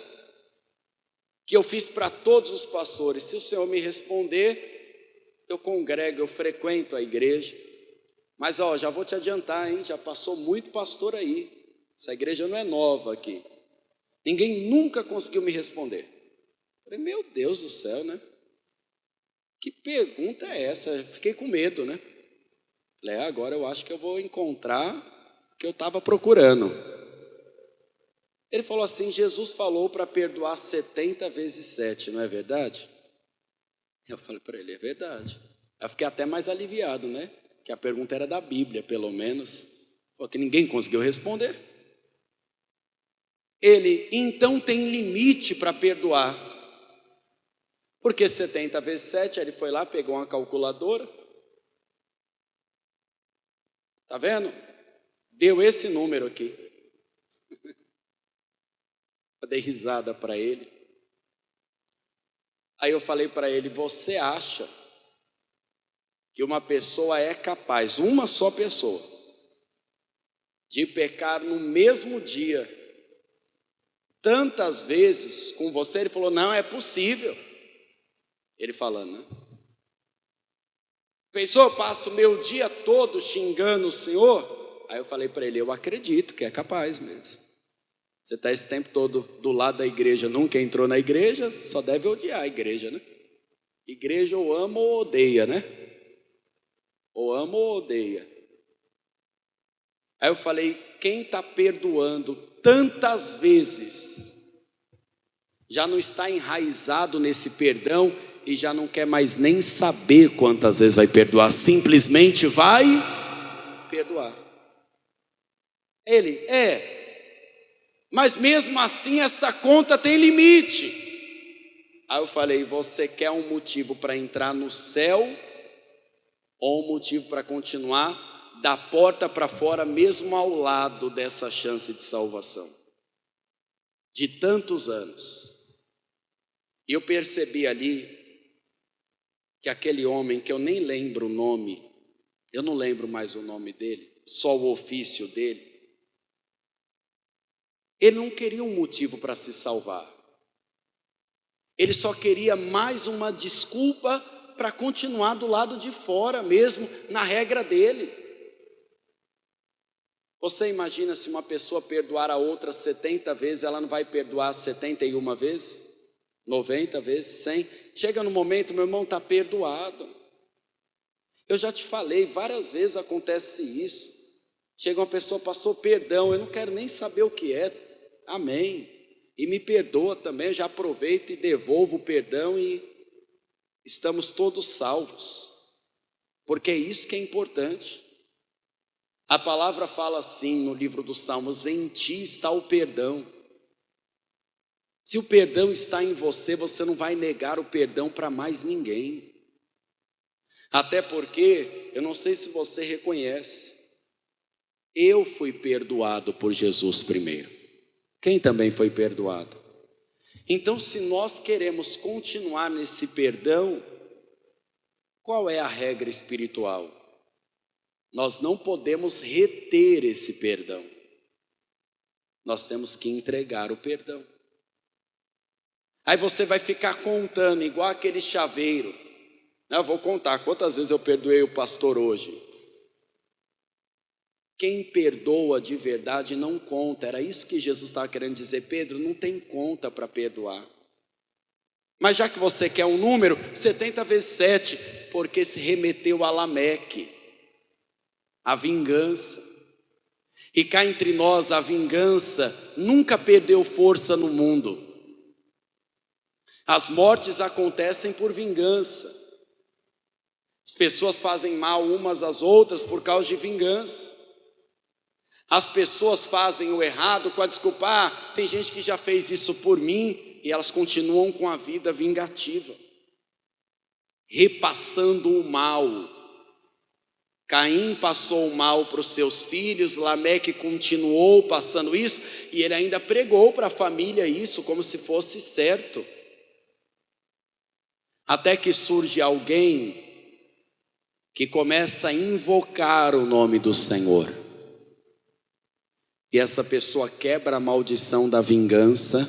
que eu fiz para todos os pastores. Se o senhor me responder, eu congrego, eu frequento a igreja. Mas já vou te adiantar, hein? Já passou muito pastor aí. Essa igreja não é nova aqui. Ninguém nunca conseguiu me responder. Eu falei: meu Deus do céu, né? Que pergunta é essa? Eu fiquei com medo, né? Falei: agora eu acho que eu vou encontrar o que eu estava procurando. Ele falou assim: Jesus falou para perdoar 70 vezes 7, não é verdade? Eu falei para ele: é verdade. Eu fiquei até mais aliviado, né? Que a pergunta era da Bíblia, pelo menos. Porque ninguém conseguiu responder. Ele: então tem limite para perdoar. Porque 70 vezes 7, ele foi lá, pegou uma calculadora. Tá vendo? Deu esse número aqui. Eu dei risada para ele. Aí eu falei para ele: você acha que uma pessoa é capaz, uma só pessoa, de pecar no mesmo dia, tantas vezes com você? Ele falou: não, é possível. Ele falando, né? Pensou, eu passo o meu dia todo xingando o Senhor? Aí eu falei para ele: eu acredito que é capaz mesmo. Você está esse tempo todo do lado da igreja, nunca entrou na igreja, só deve odiar a igreja, né? Igreja ou ama ou odeia, né? Ou ama ou odeia. Aí eu falei: quem está perdoando tantas vezes, já não está enraizado nesse perdão e já não quer mais nem saber quantas vezes vai perdoar, simplesmente vai perdoar. Ele: mas mesmo assim essa conta tem limite. Aí eu falei: você quer um motivo para entrar no céu ou um motivo para continuar da porta para fora, mesmo ao lado dessa chance de salvação de tantos anos? E eu percebi ali que aquele homem, que eu nem lembro o nome, eu não lembro mais o nome dele, só o ofício dele, ele não queria um motivo para se salvar. Ele só queria mais uma desculpa para continuar do lado de fora mesmo, na regra dele. Você imagina se uma pessoa perdoar a outra 70 vezes, ela não vai perdoar 71 vezes? 90 vezes? 100? Chega no momento, meu irmão, está perdoado. Eu já te falei, várias vezes acontece isso. Chega uma pessoa: pastor, perdão, eu não quero nem saber o que é. Amém. E me perdoa também, eu já aproveito e devolvo o perdão e estamos todos salvos. Porque é isso que é importante. A palavra fala assim no livro dos Salmos: em ti está o perdão. Se o perdão está em você, você não vai negar o perdão para mais ninguém. Até porque, eu não sei se você reconhece, Eu fui perdoado por Jesus primeiro. Quem também foi perdoado? Então, se nós queremos continuar nesse perdão, qual é a regra espiritual? Nós não podemos reter esse perdão. Nós temos que entregar o perdão. Aí você vai ficar contando, igual aquele chaveiro. Eu vou contar quantas vezes eu perdoei o pastor hoje. Quem perdoa de verdade não conta. Era isso que Jesus estava querendo dizer. Pedro, não tem conta para perdoar. Mas já que você quer um número, 70 vezes 7, porque se remeteu a Lameque, a vingança. E cá entre nós, a vingança nunca perdeu força no mundo. As mortes acontecem por vingança. As pessoas fazem mal umas às outras por causa de vingança. As pessoas fazem o errado com a desculpa, tem gente que já fez isso por mim, e elas continuam com a vida vingativa, repassando o mal. Caim passou o mal para os seus filhos, Lameque continuou passando isso, e ele ainda pregou para a família isso como se fosse certo. Até que surge alguém que começa a invocar o nome do Senhor. E essa pessoa quebra a maldição da vingança,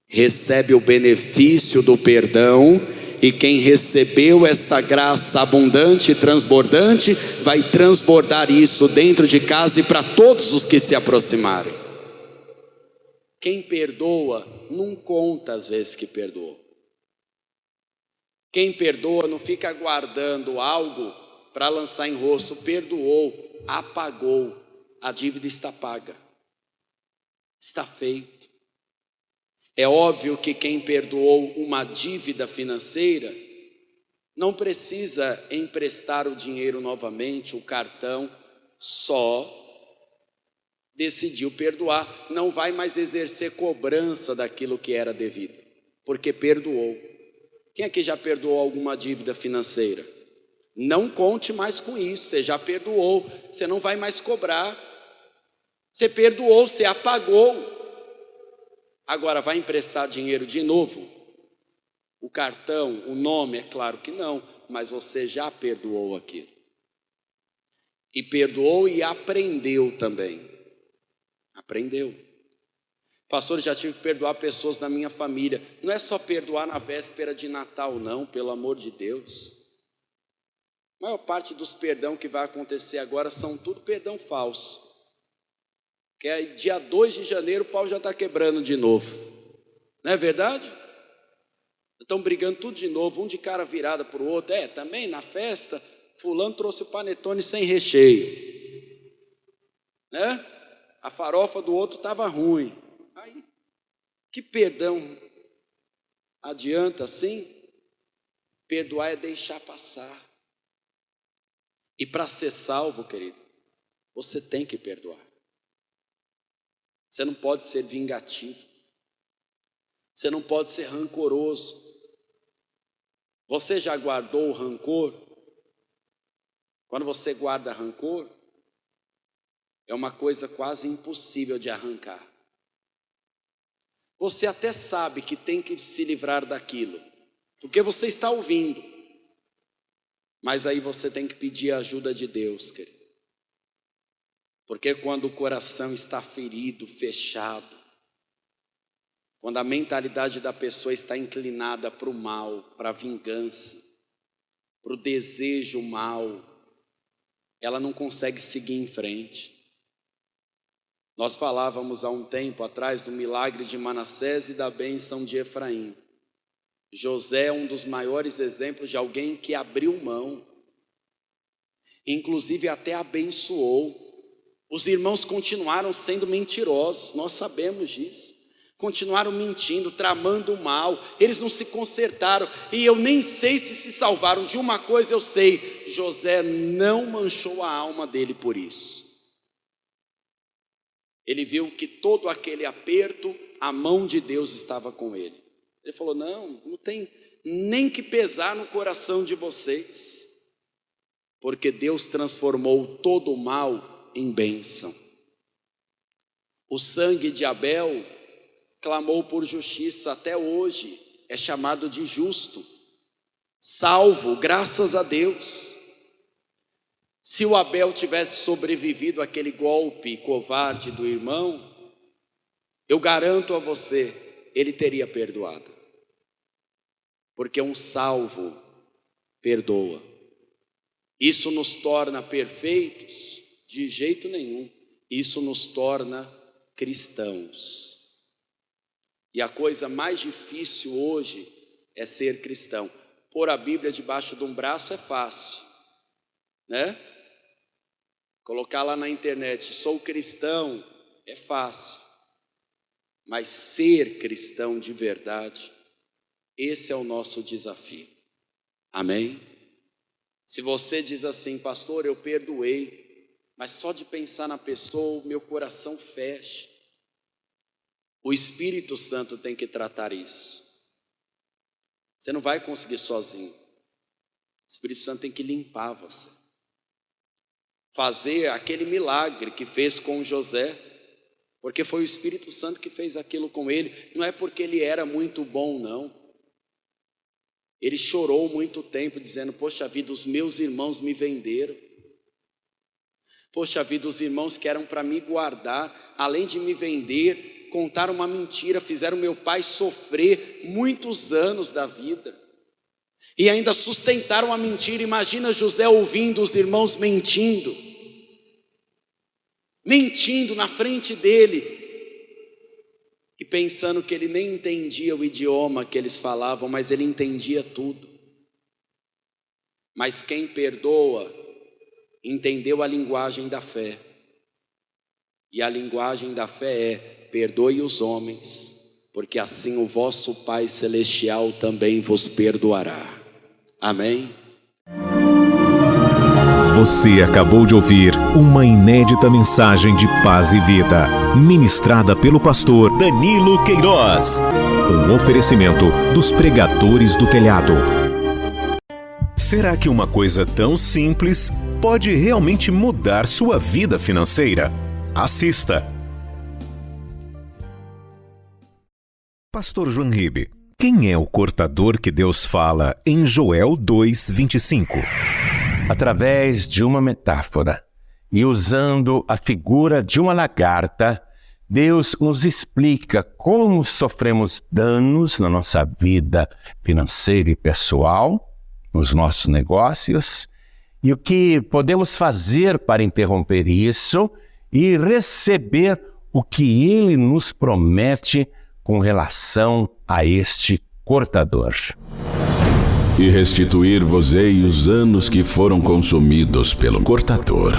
recebe o benefício do perdão, e quem recebeu essa graça abundante e transbordante, vai transbordar isso dentro de casa e para todos os que se aproximarem. Quem perdoa não conta as vezes que perdoou. Quem perdoa não fica guardando algo para lançar em rosto. Perdoou, apagou, a dívida está paga, está feito. É óbvio que quem perdoou uma dívida financeira não precisa emprestar o dinheiro novamente, o cartão, só decidiu perdoar, não vai mais exercer cobrança daquilo que era devido, porque perdoou. Quem aqui já perdoou alguma dívida financeira? Não conte mais com isso, você já perdoou, você não vai mais cobrar. Você perdoou, você apagou. Agora vai emprestar dinheiro de novo? O cartão, o nome, é claro que não, mas você já perdoou aquilo. E perdoou e aprendeu também. Aprendeu. Pastor, já tive que perdoar pessoas da minha família. Não é só perdoar na véspera de Natal, não, pelo amor de Deus. A maior parte dos perdão que vai acontecer agora são tudo perdão falso. Que é dia 2 de janeiro o pau já está quebrando de novo. Não é verdade? Estão brigando tudo de novo, um de cara virada para o outro. Também na festa, fulano trouxe o panetone sem recheio. Né? A farofa do outro estava ruim. Aí, que perdão adianta assim? Perdoar é deixar passar. E para ser salvo, querido, você tem que perdoar. Você não pode ser vingativo. Você não pode ser rancoroso. Você já guardou o rancor? Quando você guarda rancor, é uma coisa quase impossível de arrancar. Você até sabe que tem que se livrar daquilo, porque você está ouvindo. Mas aí você tem que pedir a ajuda de Deus, querido. Porque quando o coração está ferido, fechado, quando a mentalidade da pessoa está inclinada para o mal, para a vingança, para o desejo mal, ela não consegue seguir em frente. Nós falávamos há um tempo atrás do milagre de Manassés e da bênção de Efraim. José é um dos maiores exemplos de alguém que abriu mão, inclusive até abençoou. Os irmãos continuaram sendo mentirosos, nós sabemos disso. Continuaram mentindo, tramando o mal, eles não se consertaram. E eu nem sei se salvaram. De uma coisa eu sei, José não manchou a alma dele por isso. Ele viu que todo aquele aperto, a mão de Deus estava com ele. Ele falou, não tem nem que pesar no coração de vocês, porque Deus transformou todo o mal em bênção. O sangue de Abel clamou por justiça, até hoje é chamado de justo, salvo, graças a Deus. Se o Abel tivesse sobrevivido àquele golpe covarde do irmão, eu garanto a você, ele teria perdoado. Porque um salvo perdoa. Isso nos torna perfeitos? De jeito nenhum. Isso nos torna cristãos. E a coisa mais difícil hoje é ser cristão. Pôr a Bíblia debaixo de um braço é fácil, né? Colocar lá na internet, sou cristão, é fácil. Mas ser cristão de verdade, esse é o nosso desafio. Amém? Se você diz assim, pastor, eu perdoei, mas só de pensar na pessoa, o meu coração fecha. O Espírito Santo tem que tratar isso. Você não vai conseguir sozinho. O Espírito Santo tem que limpar você. Fazer aquele milagre que fez com José, porque foi o Espírito Santo que fez aquilo com ele. Não é porque ele era muito bom, não. Ele chorou muito tempo dizendo, poxa vida, os meus irmãos me venderam. Poxa vida, os irmãos que eram para me guardar, além de me vender, contaram uma mentira, fizeram meu pai sofrer muitos anos da vida. E ainda sustentaram a mentira. Imagina José ouvindo os irmãos mentindo. Mentindo na frente dele. E pensando que ele nem entendia o idioma que eles falavam, mas ele entendia tudo. Mas quem perdoa, entendeu a linguagem da fé. E a linguagem da fé é, perdoe os homens, porque assim o vosso Pai Celestial também vos perdoará. Amém? Você acabou de ouvir uma inédita mensagem de paz e vida, ministrada pelo pastor Danilo Queiroz. Um oferecimento dos pregadores do telhado. Será que uma coisa tão simples pode realmente mudar sua vida financeira? Assista. Pastor João Ribe, quem é o cortador que Deus fala em Joel 2:25? Através de uma metáfora e usando a figura de uma lagarta, Deus nos explica como sofremos danos na nossa vida financeira e pessoal, nos nossos negócios, e o que podemos fazer para interromper isso e receber o que Ele nos promete com relação a este cortador. E restituir-vos-ei os anos que foram consumidos pelo cortador.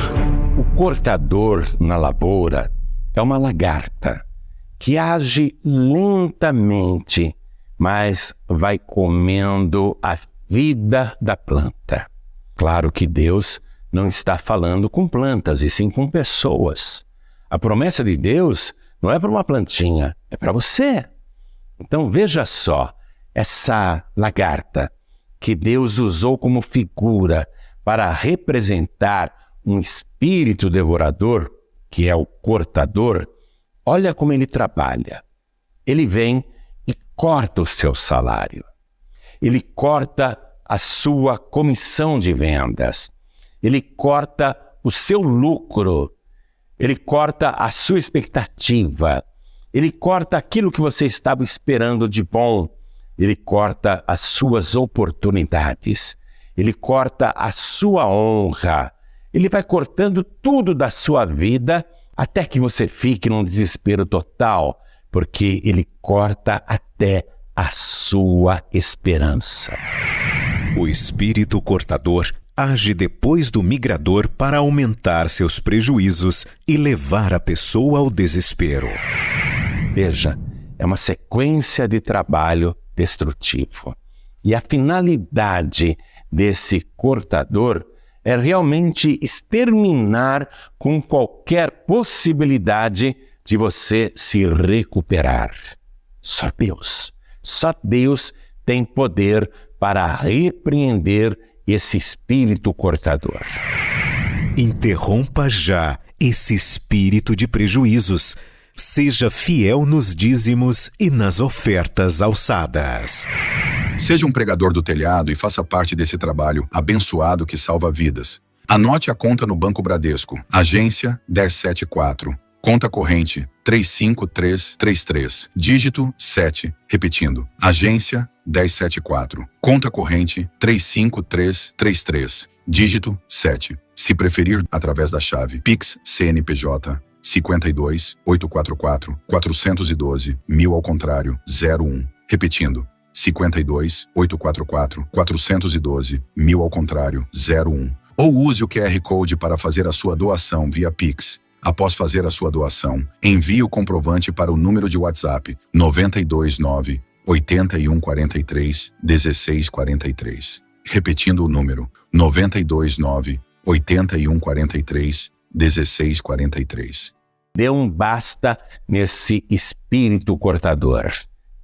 O cortador na lavoura é uma lagarta que age lentamente, mas vai comendo a vida da planta. Claro que Deus não está falando com plantas, e sim com pessoas. A promessa de Deus não é para uma plantinha, é para você. Então veja só, essa lagarta que Deus usou como figura para representar um espírito devorador, que é o cortador, olha como ele trabalha. Ele vem e corta o seu salário. Ele corta a sua comissão de vendas. Ele corta o seu lucro. Ele corta a sua expectativa. Ele corta aquilo que você estava esperando de bom. Ele corta as suas oportunidades. Ele corta a sua honra. Ele vai cortando tudo da sua vida até que você fique num desespero total, porque ele corta até a sua esperança. O espírito cortador age depois do migrador para aumentar seus prejuízos e levar a pessoa ao desespero. Veja, é uma sequência de trabalho destrutivo. E a finalidade desse cortador é realmente exterminar com qualquer possibilidade de você se recuperar. Só Deus tem poder para repreender esse espírito cortador. Interrompa já esse espírito de prejuízos. Seja fiel nos dízimos e nas ofertas alçadas. Seja um pregador do telhado e faça parte desse trabalho abençoado que salva vidas. Anote a conta no Banco Bradesco, agência 1074, conta corrente 35333, dígito 7, repetindo, agência 1074, conta corrente 35333, dígito 7. Se preferir, através da chave Pix CNPJ 52 844 412 1000 ao contrário 01, repetindo, 52 844 412 1000 ao contrário 01. Ou use o QR Code para fazer a sua doação via Pix. Após fazer a sua doação, envie o comprovante para o número de WhatsApp 929 8143 1643. Repetindo o número 929 8143 1643. Dê um basta nesse espírito cortador.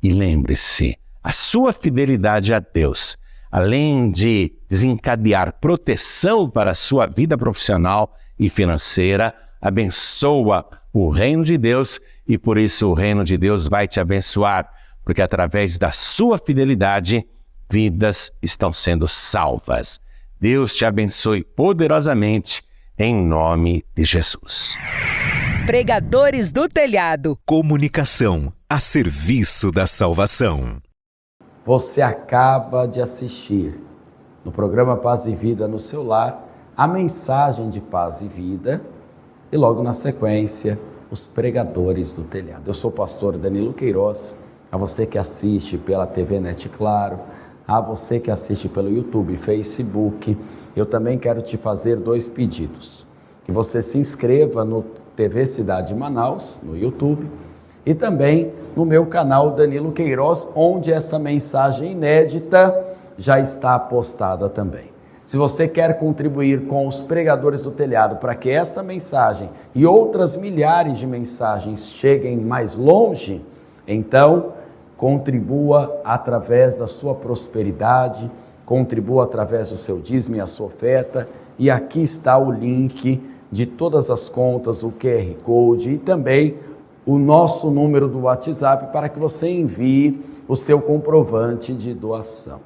E lembre-se, a sua fidelidade a Deus, além de desencadear proteção para a sua vida profissional e financeira, abençoa o reino de Deus e por isso o reino de Deus vai te abençoar, porque através da sua fidelidade, vidas estão sendo salvas. Deus te abençoe poderosamente, em nome de Jesus. Pregadores do Telhado. Comunicação a serviço da salvação. Você acaba de assistir no programa Paz e Vida no seu lar a mensagem de paz e vida e logo na sequência os pregadores do telhado. Eu sou o pastor Danilo Queiroz. A você que assiste pela TV Net Claro, a você que assiste pelo YouTube e Facebook, eu também quero te fazer 2 pedidos. Que você se inscreva no TV Cidade Manaus, no YouTube, e também no meu canal Danilo Queiroz, onde esta mensagem inédita já está postada também. Se você quer contribuir com os pregadores do telhado para que esta mensagem e outras milhares de mensagens cheguem mais longe, então contribua através da sua prosperidade, contribua através do seu dízimo e a sua oferta, e aqui está o link de todas as contas, o QR Code e também o nosso número do WhatsApp para que você envie o seu comprovante de doação.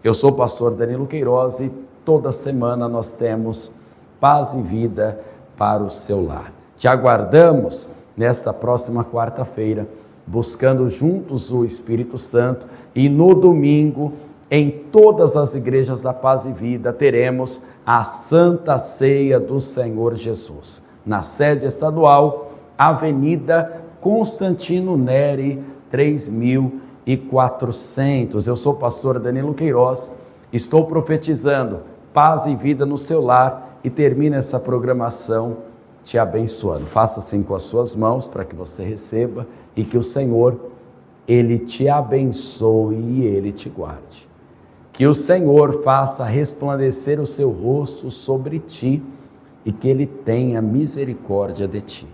Eu sou o pastor Danilo Queiroz e toda semana nós temos paz e vida para o seu lar. Te aguardamos nesta próxima quarta-feira, buscando juntos o Espírito Santo, e no domingo, em todas as igrejas da Paz e Vida, teremos a Santa Ceia do Senhor Jesus, na sede estadual, Avenida Constantino Neri, 3400. Eu sou o pastor Danilo Queiroz, estou profetizando paz e vida no seu lar e termino essa programação te abençoando. Faça assim com as suas mãos para que você receba e que o Senhor, Ele te abençoe e Ele te guarde. Que o Senhor faça resplandecer o seu rosto sobre ti e que Ele tenha misericórdia de ti.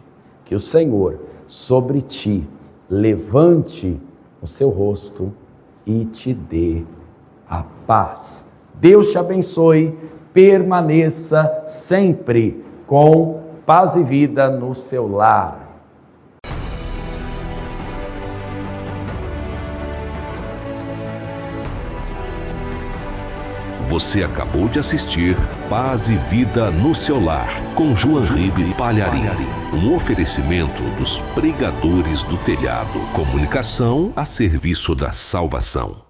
Que o Senhor sobre ti levante o seu rosto e te dê a paz. Deus te abençoe, permaneça sempre com paz e vida no seu lar. Você acabou de assistir Paz e Vida no seu lar, com Joanribe Palharim. Um oferecimento dos pregadores do telhado. Comunicação a serviço da salvação.